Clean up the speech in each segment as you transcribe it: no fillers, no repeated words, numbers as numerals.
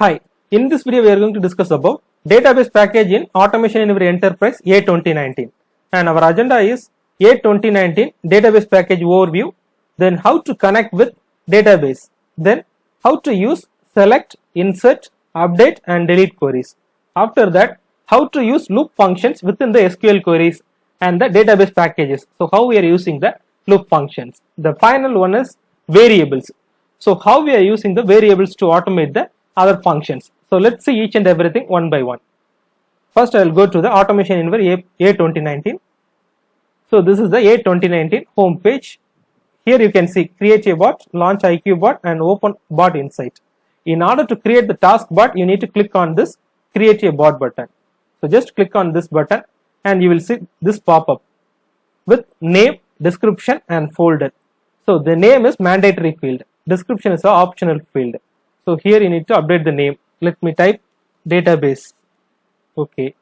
Hi, in this video we are going to discuss about database package in Automation Anywhere Enterprise A2019, and our agenda is A2019 database package overview, then how to connect with database, then how to use select, insert, update and delete queries. After that, how to use loop functions within the SQL queries and the database packages. So how we are using the loop functions. The final one is variables. So how we are using the variables to automate the other functions. So let's see each and everything one by one. First I will go to the Automation Anywhere A2019. So this is the A2019 home page. Here you can see create a bot, launch IQ bot and open bot insight. In order to create the task bot, you need to click on this create a bot button. So just click on this button and you will see this pop up with name, description and folder. So the name is mandatory field, description is an optional field. So here you need to update the name. Let me type database. Okay,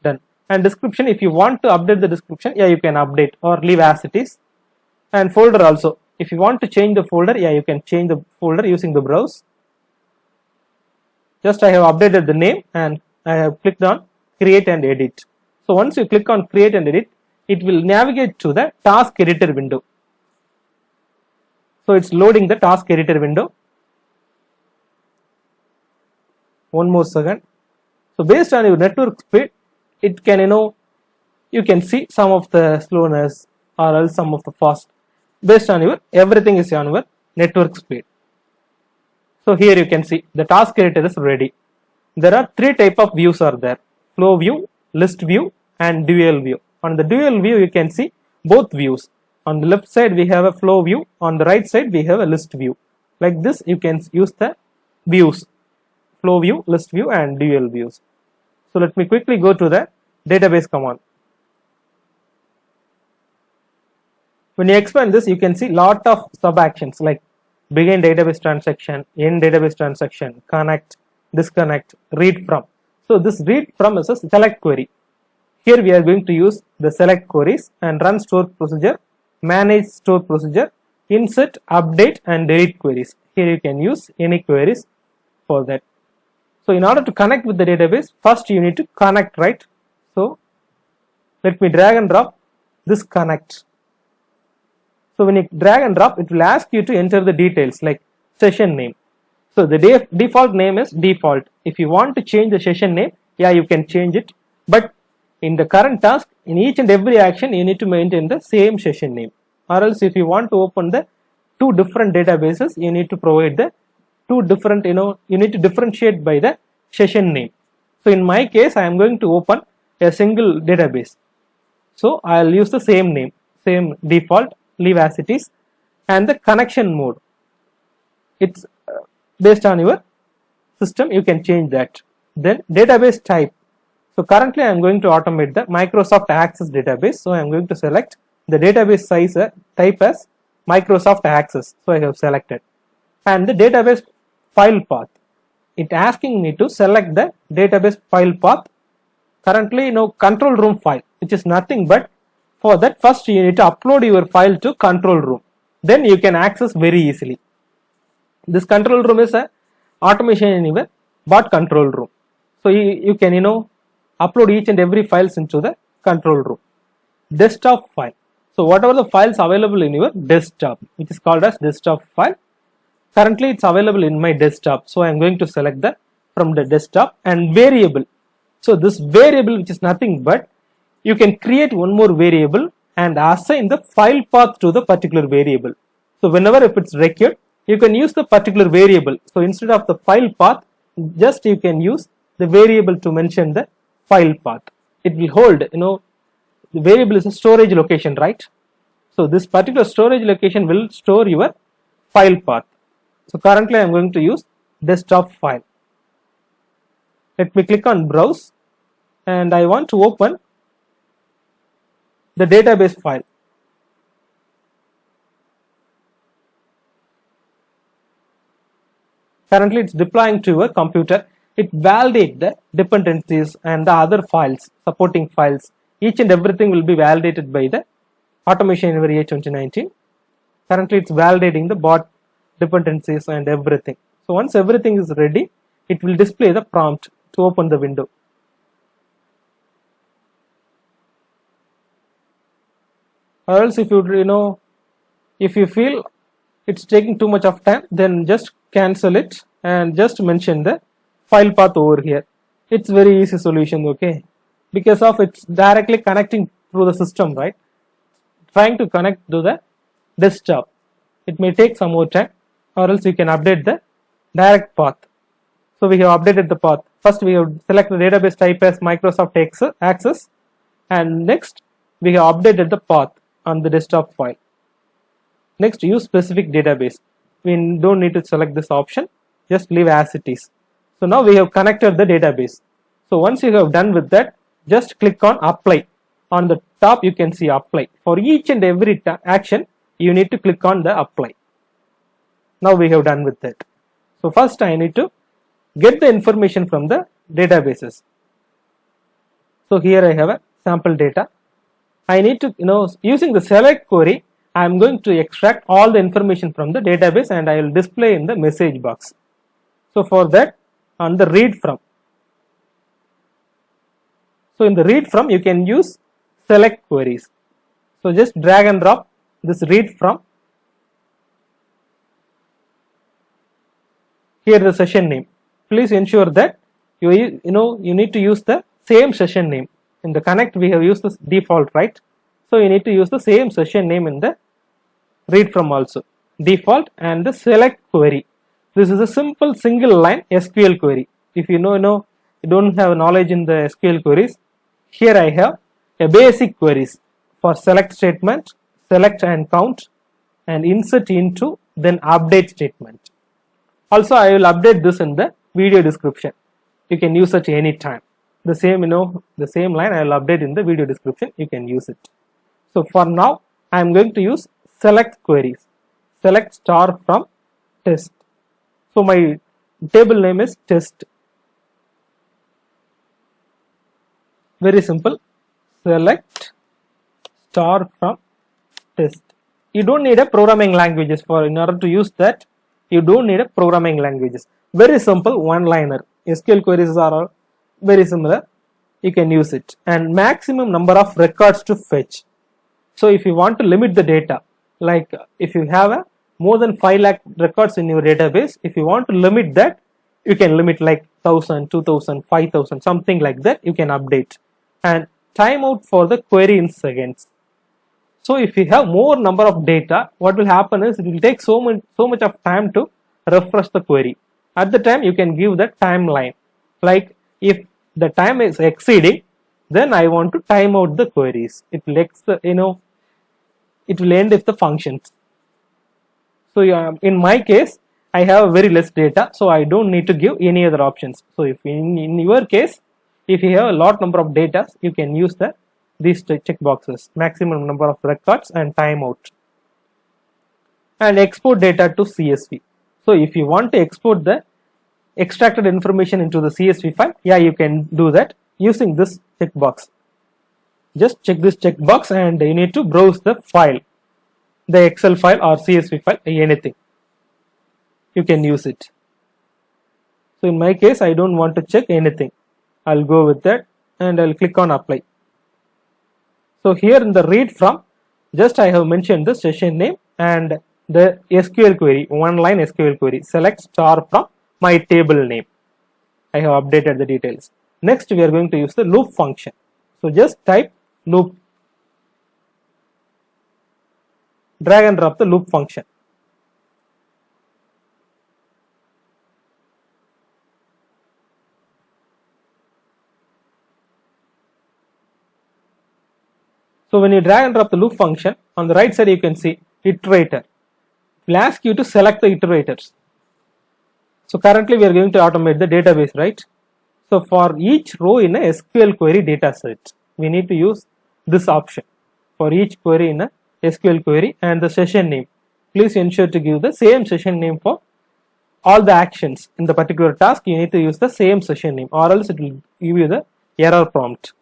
done. And description, if you want to update the description, yeah, you can update or leave as it is. And folder also, if you want to change the folder, yeah, you can change the folder using the browse. Just I have updated the name and I have clicked on create and edit. So once you click on create and edit, it will navigate to the task editor window. So it's loading the task editor window. One more second. So based on your network speed, it can, you can see some of the slowness or else some of the fast. Based on your, everything is on your network speed. So here you can see the task editor is ready. There are three type of views are there: flow view, list view and dual view. On the dual view you can see both views. On the left side we have a flow view, on the right side we have a list view. Like this you can use the views: flow view, list view and dual views. So let me quickly go to the database command. When you expand this, you can see lot of sub actions like begin database transaction, end database transaction, connect, disconnect, read from. So this read from is a select query. Here we are going to use the select queries and run store procedure, manage store procedure, insert, update and delete queries. Here you can use any queries for that. So in order to connect with the database, first you need to connect, right? So let me drag and drop this connect. So when you drag and drop, it will ask you to enter the details like session name. So the default name is default. If you want to change the session name, yeah, you can change it. But in the current task, in each and every action, you need to maintain the same session name. Or else if you want to open the two different databases, you need to provide the two different, you need to differentiate by the session name. So in my case, I am going to open a single database. So I will use the same name, same default, leave as it is, and the connection mode. It's based on your system, you can change that. Then database type. So currently I am going to automate the Microsoft Access database. So I am going to select the database size type as Microsoft Access. So I have selected. And the database file path. It asking me to select the database file path. Currently, control room file, which is nothing but for that first you need to upload your file to control room. Then you can access very easily. This control room is a Automation Anywhere bot control room. So you can upload each and every files into the control room. Desktop file. So whatever the files available in your desktop, which is called as desktop file. Currently it's available in my desktop. So I am going to select that from the desktop. And variable. So this variable, which is nothing but you can create one more variable and assign the file path to the particular variable. So whenever if it's required, you can use the particular variable. So instead of the file path, just you can use the variable to mention the file path. It will hold, the variable is a storage location, right? So this particular storage location will store your file path. So currently I am going to use desktop file. Let me click on browse and I want to open the database file. Currently it's deploying to your computer. It validates the dependencies and the other files, supporting files. Each and everything will be validated by the Automation Anywhere A2019. Currently it's validating the bot dependencies and everything. So once everything is ready, it will display the prompt to open the window. Or else if if you feel it's taking too much of time, then just cancel it and just mention the file path over here. It's very easy solution, okay, because of it's directly connecting through the system, right? Trying to connect to the desktop, it may take some more time, or else you can update the direct path. So we have updated the path. First we have selected the database type as Microsoft Access, and next we have updated the path on the desktop file. Next, use specific database. We don't need to select this option, just leave as it is. So now we have connected the database. So once you have done with that, just click on apply. On the top you can see apply. For each and every action you need to click on the apply. Now we have done with that. So first I need to get the information from the databases. So here I have a sample data. I need to, using the select query, I am going to extract all the information from the database and I will display in the message box. So for that, on the read from. So in the read from, you can use select queries. So just drag and drop this read from. Here the session name. Please ensure that you need to use the same session name. In the connect we have used this default, right? So you need to use the same session name in the read from also, default, and the select query. This is a simple single line SQL query. If you you don't have knowledge in the SQL queries, here I have a basic queries for select statement, select and count, and insert into, then update statement. Also I will update this in the video description. You can use it any time. The same the same line I will update in the video description. You can use it. So for now I am going to use select queries. Select star from test. So my table name is test. Very simple. Select star from test. You don't need a programming languages in order to use that. You don't need a programming languages. Very simple one-liner. SQL queries are all very similar. You can use it, and maximum number of records to fetch. So if you want to limit the data, like if you have more than 5 lakh records in your database, if you want to limit that, you can limit like 1000, 2000, 5000, something like that. You can update, and timeout for the query in seconds. So if you have more number of data, what will happen is it will take so much of time to refresh the query. At the time you can give the timeline, like if the time is exceeding, then I want to time out the queries. It will it will end if the functions. So in my case I have very less data, so I don't need to give any other options. So if in your case, if you have a lot number of data, you can use these check boxes: maximum number of records and timeout, and export data to CSV. So if you want to export the extracted information into the CSV file, you can do that using this checkbox. Just check this checkbox and you need to browse the file, the Excel file or CSV file, anything. You can use it. So in my case, I don't want to check anything. I'll go with that and I'll click on apply. So here in the read from, just I have mentioned the session name and the SQL query, one line SQL query, select star from my table name. I have updated the details. Next we are going to use the loop function. So just type loop, drag and drop the loop function. So when you drag and drop the loop function, on the right side you can see iterator. It will ask you to select the iterators. So currently we are going to automate the database, right? So for each row in a SQL query data set, we need to use this option for each query in a SQL query, and the session name. Please ensure to give the same session name for all the actions in the particular task. You need to use the same session name, or else it will give you the error prompt.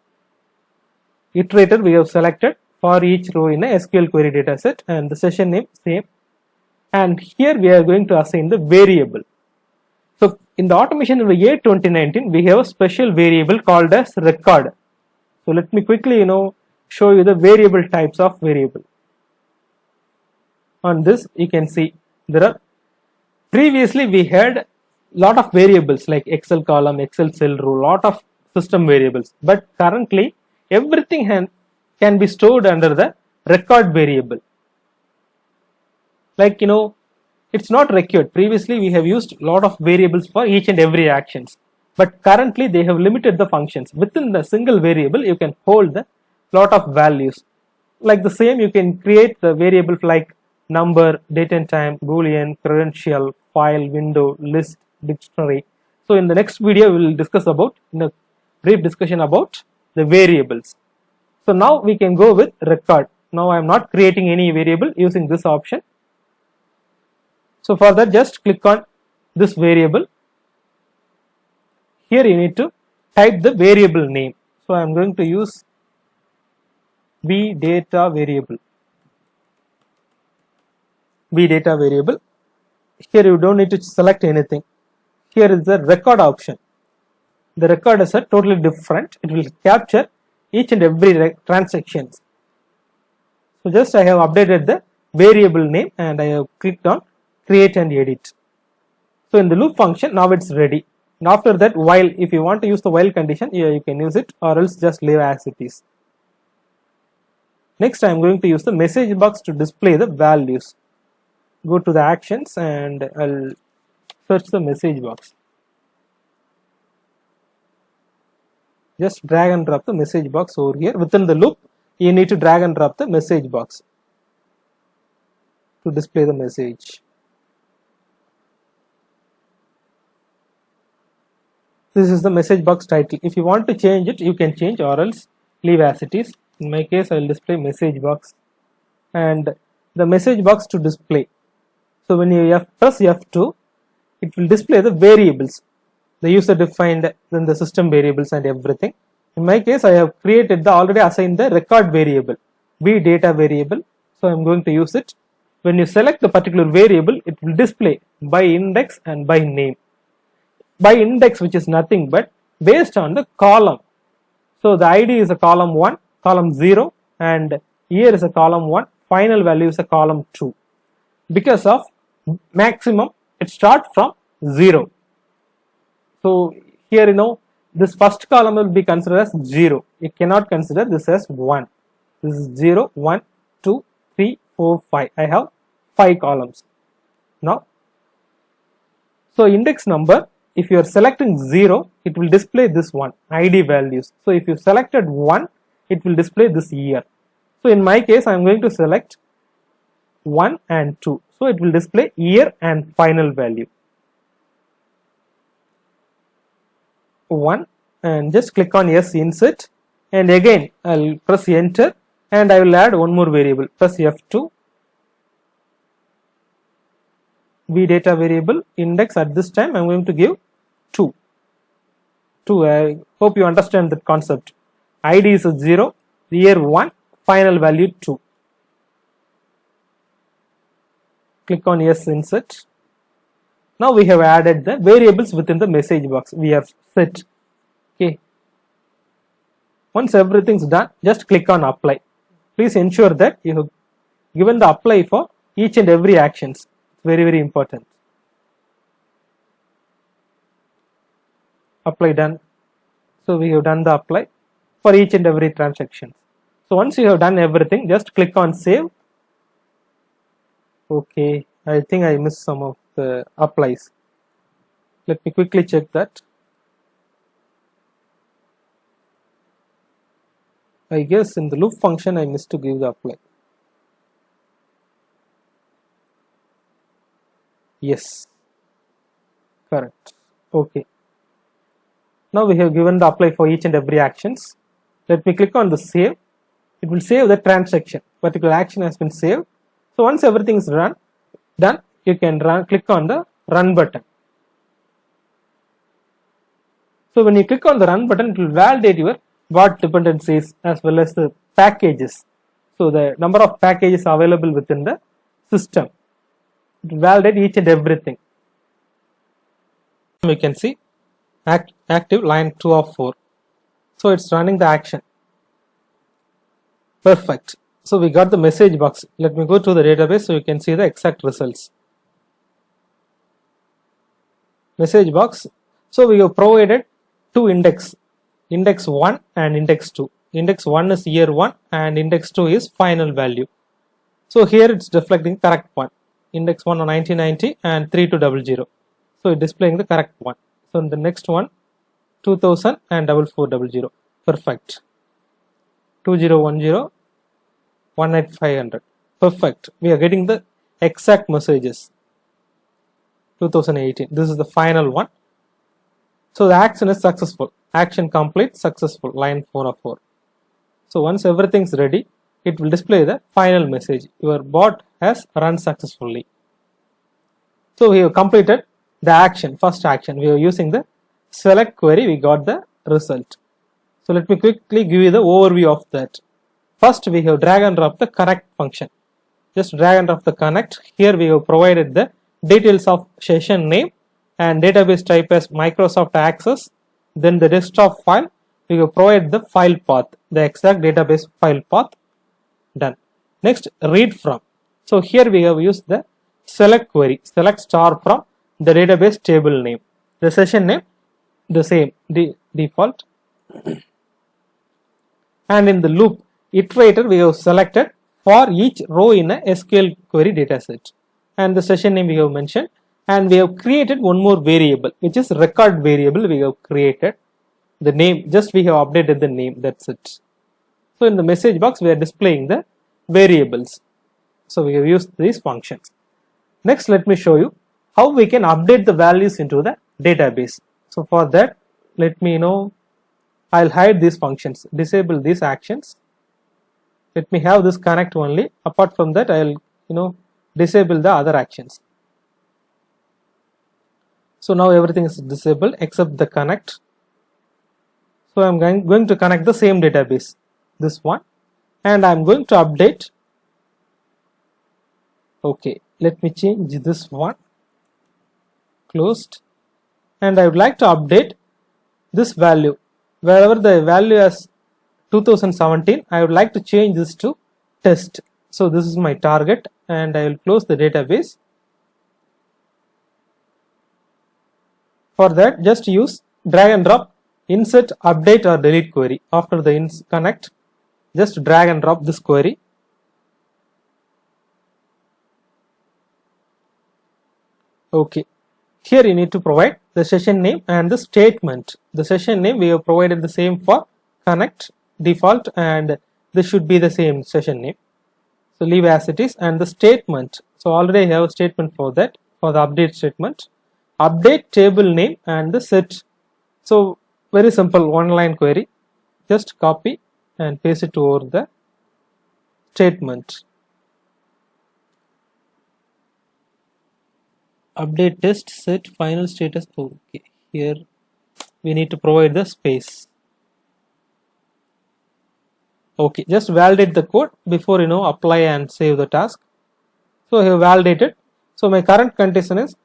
Iterator we have selected for each row in a SQL query data set, and the session name same. And here we are going to assign the variable. So in the automation in the year 2019, we have a special variable called as record. So let me quickly, show you the variable types of variable. On this, you can see there are, previously we had lot of variables like Excel column, Excel cell row, lot of system variables, but currently everything can be stored under the record variable. Like, it's not required. Previously we have used lot of variables for each and every actions, but currently they have limited the functions. Within the single variable you can hold the lot of values. Like the same, you can create the variables like number, date and time, boolean, credential, file, window, list, dictionary. So in the next video we will discuss about, in a brief discussion about the variables. So now we can go with record. Now I am not creating any variable using this option. So for that, just click on this variable. Here you need to type the variable name. So I am going to use vData variable. vData variable. Here you don't need to select anything. Here is the record option. The record is totally different. It will capture each and every transactions. So just I have updated the variable name and I have clicked on create and edit. So in the loop function, now it's ready. And after that, while, if you want to use the while condition, you can use it, or else just leave as it is. Next I am going to use the message box to display the values. Go to the actions and I'll search the message box. Just drag and drop the message box over here. Within the loop, you need to drag and drop the message box to display the message. This is the message box title. If you want to change it, you can change, or else leave as it is. In my case, I will display message box, and the message box to display. So when you press F2, it will display the variables, the user defined, then the system variables and everything. In my case, I have created the already assigned the record variable, vData variable. So I am going to use it. When you select the particular variable, it will display by index and by name. By index, which is nothing but based on the column. So the ID is a column 1, column 0, and year is a column 1, final value is a column 2. Because of maximum, it starts from 0. So here, this first column will be considered as 0. You cannot consider this as 1. This is 0, 1, 2, 3, 4, 5. I have 5 columns. Now, so index number, if you are selecting 0, it will display this one, ID values. So if you selected 1, it will display this year. So in my case, I am going to select 1 and 2. So it will display year and final value. 1, and just click on yes, insert, and again I will press enter, and I will add one more variable. Press F2, vData variable index. At this time I am going to give 2. I hope you understand that concept. ID is 0, year 1, final value 2. Click on yes, insert. Now we have added the variables within the message box. We have set. Okay. Once everything is done, just click on apply. Please ensure that you have given the apply for each and every actions. Very, very important. Apply done. So we have done the apply for each and every transaction. So once you have done everything, just click on save. Okay, I think I missed some of the applies. Let me quickly check that. I guess in the loop function I missed to give the apply. Yes, correct. Okay. Now we have given the apply for each and every actions. Let me click on the save. It will save the transaction. Particular action has been saved. So once everything is done, you can click on the run button. So when you click on the run button, it will validate your bot dependencies as well as the packages. So the number of packages available within the system. It will validate each and everything. we can see active line 2 of 4. So it's running the action. Perfect. So we got the message box. Let me go to the database so you can see the exact results. Message box. So we have provided two index 1 and index 2. Index 1 is year 1 and index 2 is final value. So here it's reflecting correct one. Index 1 on 1990 and 3200. So it's displaying the correct one. So in the next one 2000 and 4400. Perfect. 2010 18500. Perfect. We are getting the exact messages. 2018. This is the final one. So the action is successful. Action complete, successful. Line 4 of 4. So once everything is ready, it will display the final message. Your bot has run successfully. So we have completed the action, first action. We are using the select query. We got the result. So let me quickly give you the overview of that. First, we have drag and drop the connect function. Just drag and drop the connect. Here we have provided the details of session name and database type as Microsoft Access. Then the desktop file, we have provided the file path, the exact database file path. Done. Next, read from. So here we have used the select query, select star from the database table name. The session name, the same, default. And in the loop iterator, we have selected for each row in a SQL query dataset. And the session name we have mentioned. And we have created one more variable, which is record variable. We have created the name, just we have updated the name, that's it. So in the message box, we are displaying the variables. So we have used these functions. Next, let me show you how we can update the values into the database. So for that, let me I'll hide these functions, disable these actions. Let me have this connect only. Apart from that, I'll disable the other actions. So now everything is disabled except the connect. So I'm going to connect the same database, this one, and I'm going to update. Okay, let me change this one, closed, and I would like to update this value. Wherever the value is 2017, I would like to change this to test. So this is my target, and I will close the database. For that, just use drag and drop insert, update or delete query. After the connect, just drag and drop this query. Okay, here you need to provide the session name and the statement. The session name we have provided the same for connect default, and this should be the same session name. So leave as it is. And the statement, so already I have a statement for that, for the update statement. Update table name and the set. So very simple one line query, just copy and paste it over the statement. Update test set final status. Okay, here we need to provide the space. Okay, just validate the code before apply and save the task. So I have validated. So my current condition is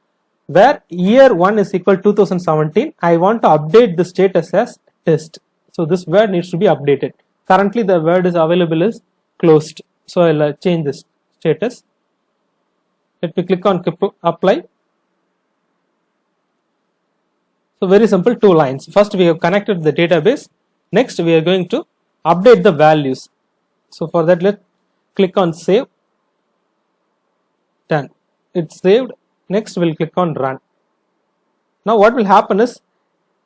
where year 1 is equal to 2017, I want to update the status as test. So this word needs to be updated. Currently the word is available is closed. So I'll change this status. Let me click on apply. So very simple, 2 lines. First we have connected the database. Next we are going to update the values. So for that, let's click on save. Done. It's saved. Next we'll click on run. Now what will happen is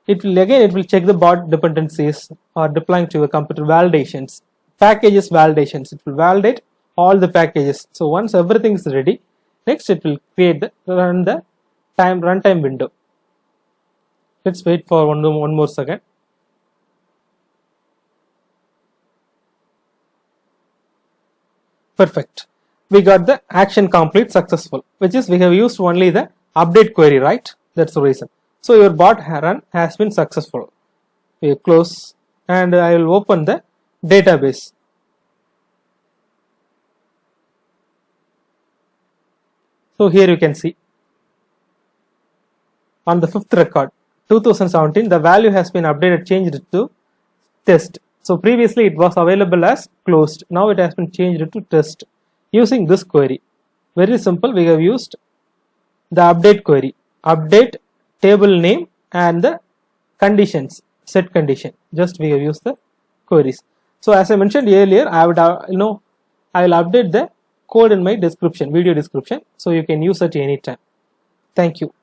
it will check the bot dependencies or deploying to your computer validations, packages validations. It will validate all the packages. So once everything is ready, next it will create the runtime window. Let's wait for one more second. Perfect. We got the action complete successful, which is we have used only the update query, right? That's the reason. So your bot run has been successful. We close and I will open the database. So here you can see on the fifth record 2017 the value has been updated, changed to test. So previously it was available as closed, now it has been changed to test using this query. Very simple, we have used the update query, update table name and the conditions, set condition, just we have used the queries. So as I mentioned earlier, I would I will update the code in my description, video description, so you can use it anytime. Thank you.